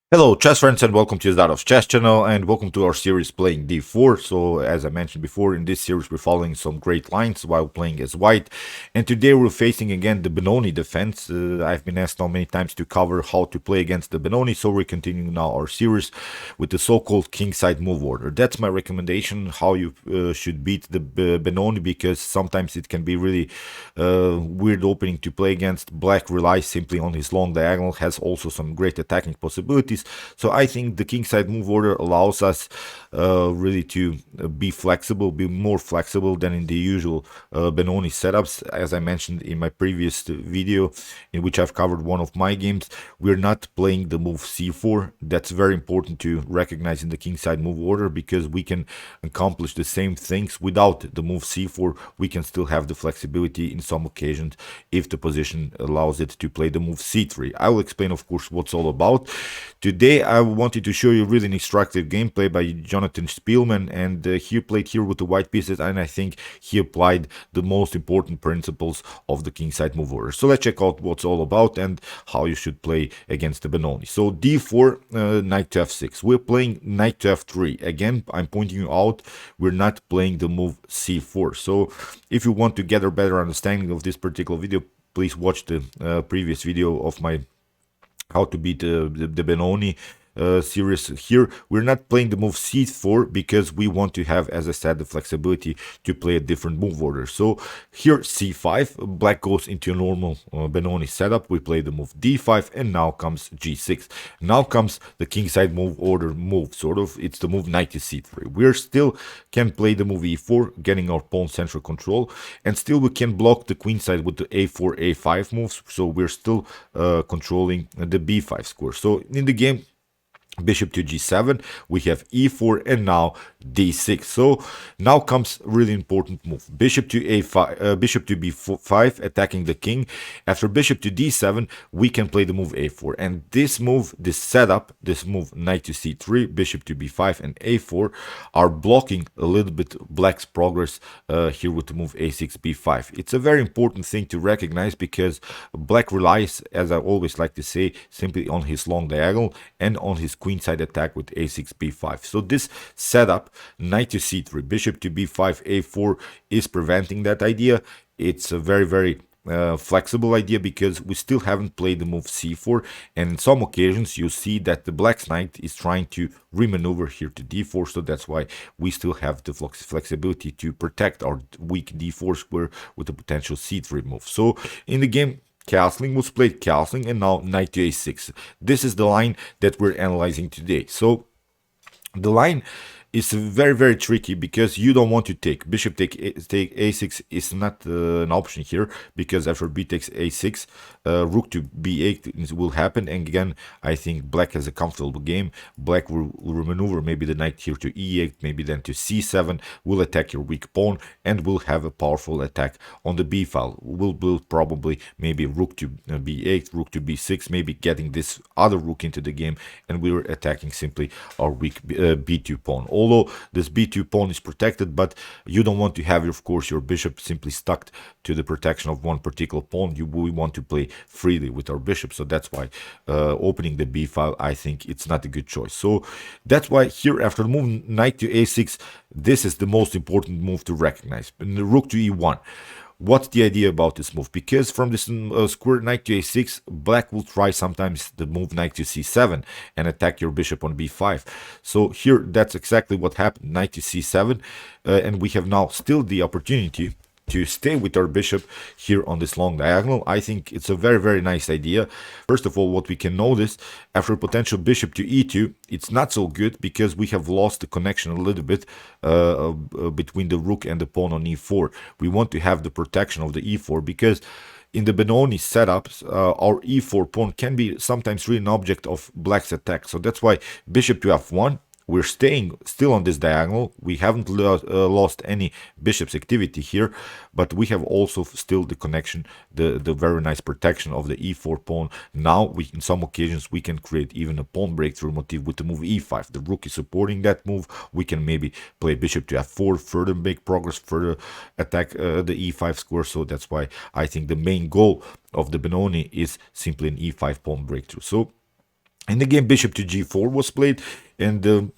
Hello, chess friends, and welcome to Jozarov's chess channel, and welcome to our series playing d4. So, as I mentioned before, in this series we're following some great lines while playing as white, and today we're facing again the Benoni Defense. I've been asked now many times to cover how to play against the Benoni, so we're continuing now our series with the so-called Kingside Move Order. That's my recommendation, how you should beat the Benoni, because sometimes it can be really weird opening to play against. Black relies simply on his long diagonal, has also some great attacking possibilities. So I think the Kingside Move Order allows us really to be flexible, be more flexible than in the usual Benoni setups. As I mentioned in my previous video, in which I've covered one of my games, we're not playing the move c4. That's very important to recognize in the Kingside Move Order, because we can accomplish the same things without the move c4. We can still have the flexibility in some occasions if the position allows it to play the move c3. I will explain, of course, what's all about. Today I wanted to show you really an instructive gameplay by Jonathan Spielman, and he played here with the white pieces, and I think he applied the most important principles of the Kingside Move Order. So let's check out what's all about and how you should play against the Benoni. So d4, knight to f6. We're playing knight to f3. Again, I'm pointing you out, we're not playing the move c4. So if you want to get a better understanding of this particular video, please watch the previous video of my how to beat the Benoni series. Here we're not playing the move c4 because we want to have, as I said, the flexibility to play a different move order. So here c5, black goes into a normal Benoni setup. We play the move d5, and now comes g6. Now comes the Kingside Move Order move, sort of. It's the move knight to c3. We're still can play the move e4, getting our pawn central control, and still we can block the queenside with the a4 a5 moves. So we're still controlling the b5 square. So in the game, bishop to g7, we have e4, and now d6. So now comes really important move, bishop to a5, bishop to b5, attacking the king. After bishop to d7, we can play the move a4, and this move, this setup, this move knight to c3, bishop to b5, and a4 are blocking a little bit black's progress here with the move a6 b5. It's a very important thing to recognize, because black relies, as I always like to say, simply on his long diagonal and on his queenside attack with a6 b5. So this setup, knight to c3, bishop to b5, a4, is preventing that idea. It's a very flexible idea, because we still haven't played the move c4, and in some occasions you see that the black knight is trying to remaneuver here to d4. So that's why we still have the flexibility to protect our weak d4 square with a potential c3 move. So in the game, castling was played castling, and now knight to a6. This is the line that we're analyzing today. So the line is very tricky, because you don't want to take bishop take a6 is not an option here, because after b takes a6, rook to b8 will happen, and again I think black has a comfortable game. Black will maneuver maybe the knight here to e8, maybe then to c7, will attack your weak pawn, and will have a powerful attack on the b file. Will build probably maybe rook to b8, rook to b6, maybe getting this other rook into the game, and we're attacking simply our weak b2 pawn. Although this b2 pawn is protected, but you don't want to have, of course, your bishop simply stuck to the protection of one particular pawn. We want to play freely with our bishop, so that's why opening the b file, I think it's not a good choice. So that's why here, after the move knight to a6, this is the most important move to recognize. And the rook to e1. What's the idea about this move? Because from this square knight to a6, black will try sometimes the move knight to c7 and attack your bishop on b5. So here, that's exactly what happened, knight to c7, and we have now still the opportunity to stay with our bishop here on this long diagonal. I think it's a very nice idea. First of all, what we can notice, after a potential bishop to e2, it's not so good, because we have lost the connection a little bit between the rook and the pawn on e4. We want to have the protection of the e4, because in the Benoni setups, our e4 pawn can be sometimes really an object of black's attack. So that's why bishop to f1, we're staying still on this diagonal. We haven't lost any bishop's activity here, but we have also still the connection, the very nice protection of the e4 pawn. Now, in some occasions, we can create even a pawn breakthrough motif with the move e5. The rook is supporting that move. We can maybe play bishop to f4, further make progress, further attack the e5 square. So that's why I think the main goal of the Benoni is simply an e5 pawn breakthrough. So In the game, bishop to g4 was played, and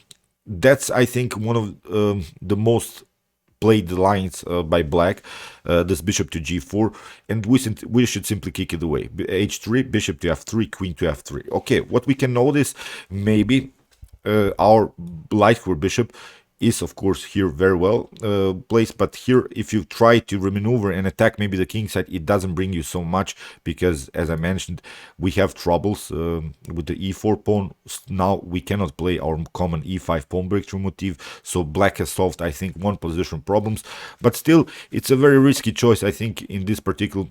that's, I think, one of the most played lines by black, this bishop to g4, and we should simply kick it away. h3, bishop to f3, queen to f3. Okay, what we can notice, maybe our light square bishop is of course here very well placed, but here if you try to remaneuver and attack maybe the king side, it doesn't bring you so much, because as I mentioned, we have troubles with the e4 pawn. Now we cannot play our common e5 pawn breakthrough motif, so black has solved, I think, one position problems, but still it's a very risky choice, I think, in this particular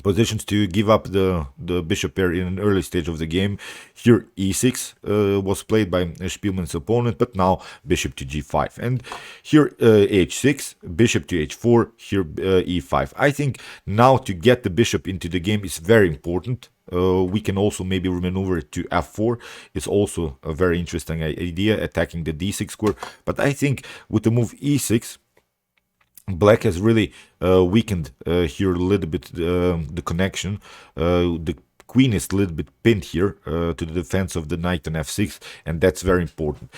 positions, to give up the bishop pair in an early stage of the game. Here e6 was played by Spielman's opponent, but now bishop to g5, and here h6, bishop to h4, here e5. I think now to get the bishop into the game is very important. We can also maybe maneuver it to f4. It's also a very interesting idea, attacking the d6 square, but I think with the move e6, black has really weakened here a little bit the connection. The queen is a little bit pinned here to the defense of the knight on f6, and that's very important.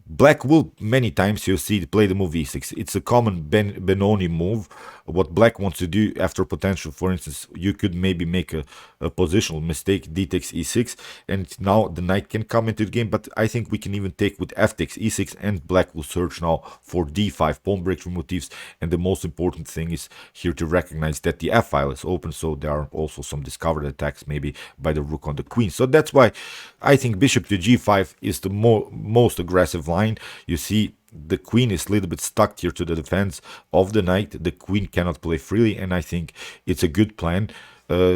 Black will many times, you see, play the move e6. It's a common Benoni move. What black wants to do after potential, for instance, you could maybe make a positional mistake, d takes e6, and now the knight can come into the game, but I think we can even take with f takes e6, and black will search now for d5 pawn breakthrough motifs, and the most important thing is here to recognize that the f file is open, so there are also some discovered attacks maybe by the rook on the queen. So that's why I think bishop to g5 is the most aggressive line. You see, the queen is a little bit stuck here to the defense of the knight. The queen cannot play freely, and I think it's a good plan.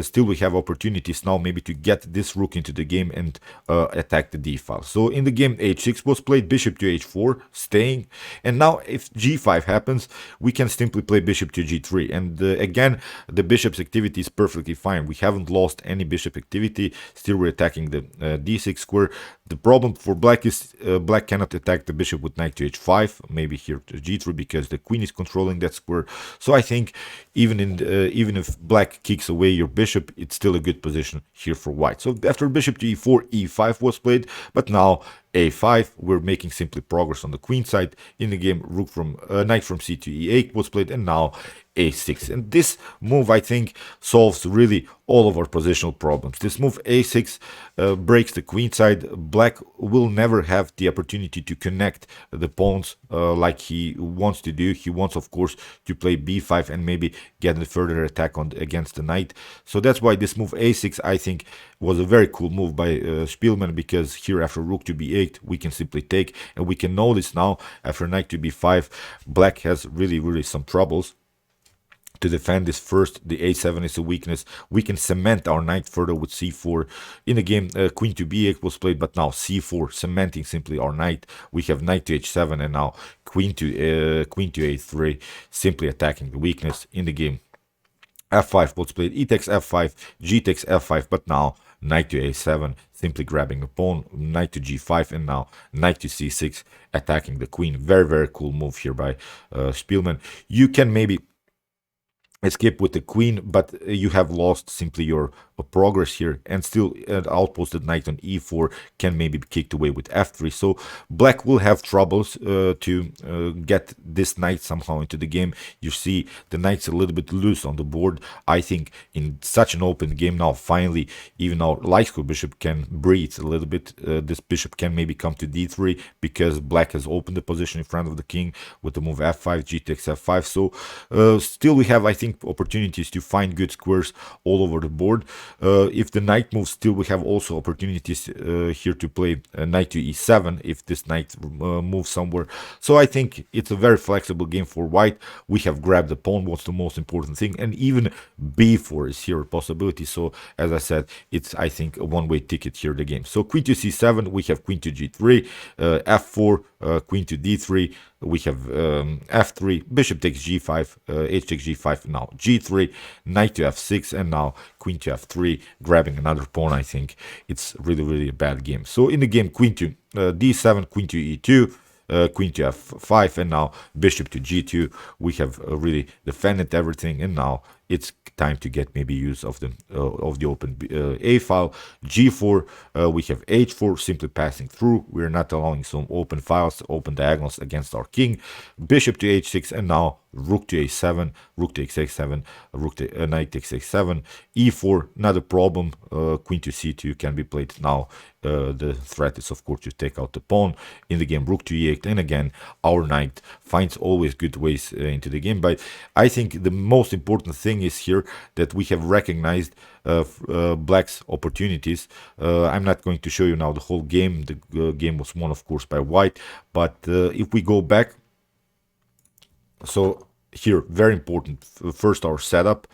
Still we have opportunities now maybe to get this rook into the game and attack the d file. So in the game, h6 was played, bishop to h4, staying, and now if g5 happens, we can simply play bishop to g3, and again the bishop's activity is perfectly fine. We haven't lost any bishop activity, still we're attacking the d6 square. The problem for black is black cannot attack the bishop with knight to h5, maybe here to g3, because the queen is controlling that square. So I think even if black kicks away your bishop, it's still a good position here for white. So after bishop to e4, e5 was played, but now a5, we're making simply progress on the queen side. In the game, rook from knight from c to e8 was played, and now a6. And this move, I think, solves really all of our positional problems. This move a6 breaks the queen side. Black will never have the opportunity to connect the pawns like he wants to do. He wants, of course, to play b5 and maybe get a further attack on against the knight. So that's why this move a6, I think, was a very cool move by Spielman, because here after rook to b8 we can simply take, and we can notice now after knight to b5 black has really some troubles to defend this. First, the a7 is a weakness. We can cement our knight further with c4. In the game, queen to b8 was played, but now c4, cementing simply our knight. We have knight to h7, and now queen to a3, simply attacking the weakness. In the game, f5 was played, e takes f5, g takes f5, but now knight to a7, simply grabbing a pawn, knight to g5, and now knight to c6, attacking the queen. Very cool move here by Spielman. You can maybe escape with the queen, but you have lost simply your progress here, and still an outposted knight on e4 can maybe be kicked away with f3. So black will have troubles to get this knight somehow into the game. You see the knight's a little bit loose on the board. I think in such an open game now, finally, even our light square bishop can breathe a little bit. This bishop can maybe come to d3, because black has opened the position in front of the king with the move f5, g takes f5. So still we have, I think, opportunities to find good squares all over the board. If the knight moves, still we have also opportunities here to play knight to e7 if this knight moves somewhere. So I think it's a very flexible game for white. We have grabbed the pawn, what's the most important thing, and even b4 is here a possibility. So as I said, it's, I think, a one-way ticket here the game. So queen to c7, we have queen to g3, f4, queen to d3, we have f3, bishop takes g5, h takes g5, now g3, knight to f6, and now queen to f3, grabbing another pawn. I think it's really a bad game. So in the game, queen to d7, queen to e2, queen to f5, and now bishop to g2. We have really defended everything, and now it's time to get maybe use of the open a file. G4, we have H4, simply passing through. We're not allowing some open files, open diagonals against our king. Bishop to H6, and now rook to A7, rook to X7, knight takes X7, E4, not a problem. Queen to C2 can be played now. The threat is, of course, to take out the pawn in the game. Rook to E8, and again, our knight finds always good ways into the game. But I think the most important thing is here that we have recognized black's opportunities. I'm not going to show you now the whole game. The game was won, of course, by white. But if we go back, so here, very important. First, our setup.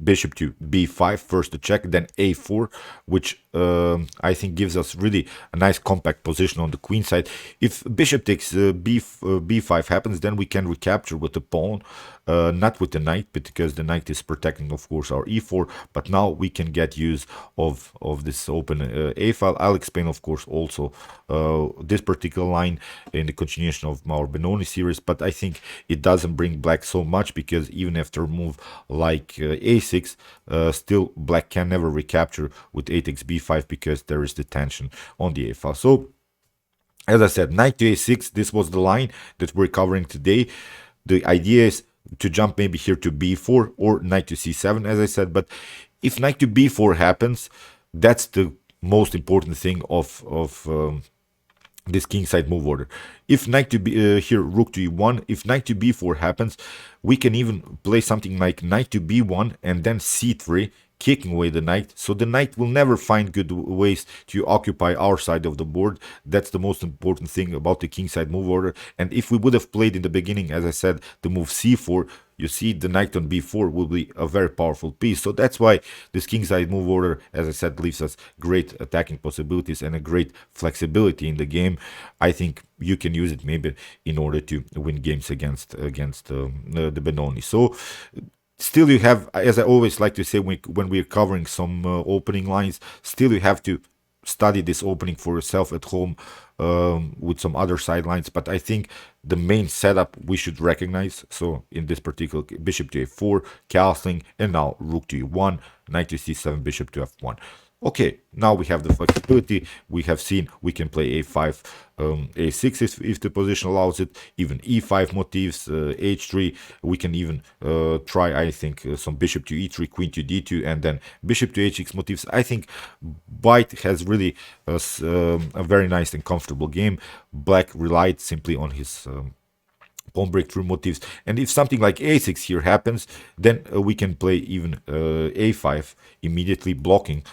Bishop to b5, first the check, then a4, which I think gives us really a nice compact position on the queen side. If bishop takes b5 happens, then we can recapture with the pawn, not with the knight, because the knight is protecting, of course, our e4. But now we can get use of this open a file. I'll explain, of course, also this particular line in the continuation of our Benoni series, but I think it doesn't bring black so much, because even after a move like a6, still black can never recapture with a takes b5, because there is the tension on the a file. So as I said, knight to a6, this was the line that we're covering today. The idea is to jump maybe here to b4 or knight to c7, as I said. But if knight to b4 happens, that's the most important thing of this kingside move order. If knight to b here, rook to e1, if knight to b4 happens, we can even play something like knight to b1 and then c3, kicking away the knight. So the knight will never find good ways to occupy our side of the board. That's the most important thing about the kingside move order. And if we would have played in the beginning, as I said, the move c4, you see the knight on b4 will be a very powerful piece. So that's why this kingside move order, as I said, leaves us great attacking possibilities and a great flexibility in the game. I think you can use it maybe in order to win games against the Benoni. So still you have, as I always like to say when we're covering some opening lines, still you have to study this opening for yourself at home with some other sidelines. But I think the main setup we should recognize. So in this particular, bishop to a4, castling, and now rook to e1, knight to c7, bishop to f1. Okay, now we have the flexibility. We have seen we can play a5, a6 if the position allows it, even e5 motifs, h3. We can even try, I think, some bishop to e3, queen to d2, and then bishop to h6 motifs. I think white has really a very nice and comfortable game. Black relied simply on his pawn breakthrough motifs, and if something like a6 here happens, then we can play even a5 immediately, blocking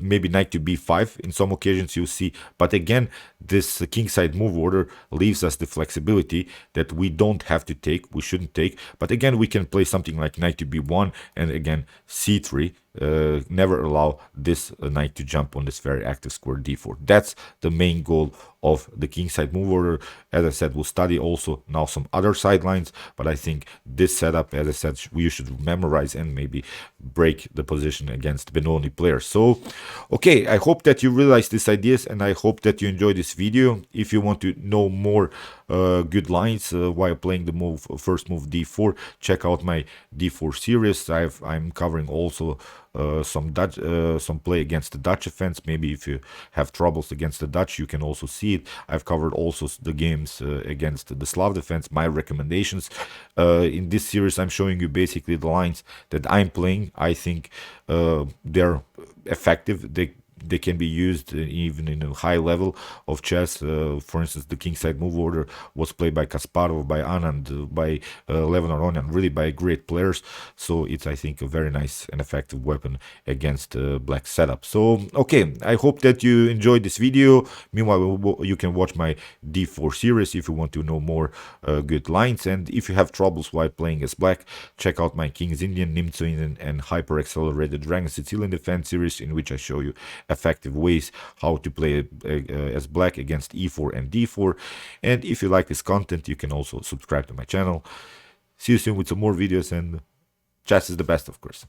maybe knight to b5 in some occasions, you see. But again, this kingside move order leaves us the flexibility that we don't have to take, we shouldn't take. But again, we can play something like knight to b1, and again c3, never allow this knight to jump on this very active square d4. That's the main goal of the kingside move order. As I said, we'll study also now some other sidelines, but I think this setup, as I said, you should memorize and maybe break the position against Benoni players. So okay, I hope that you realize these ideas, and I hope that you enjoy this video. If you want to know more good lines while playing the first move d4, check out my d4 series. I'm covering also some play against the Dutch defense. Maybe if you have troubles against the Dutch, you can also see it. I've covered also the games against the Slav defense, my recommendations. In this series, I'm showing you basically the lines that I'm playing. I think they're effective. They can be used even in a high level of chess. For instance, the kingside move order was played by Kasparov, by Anand, by Levon Aronian, really by great players. So it's, I think, a very nice and effective weapon against black setup. So okay, I hope that you enjoyed this video. Meanwhile, you can watch my d4 series if you want to know more good lines. And if you have troubles while playing as black, check out my King's Indian, Nimzo Indian, and Hyper Accelerated Dragon Sicilian Defense series, in which I show you effective ways how to play as black against e4 and d4. And if you like this content, you can also subscribe to my channel. See you soon with some more videos, and chess is the best, of course.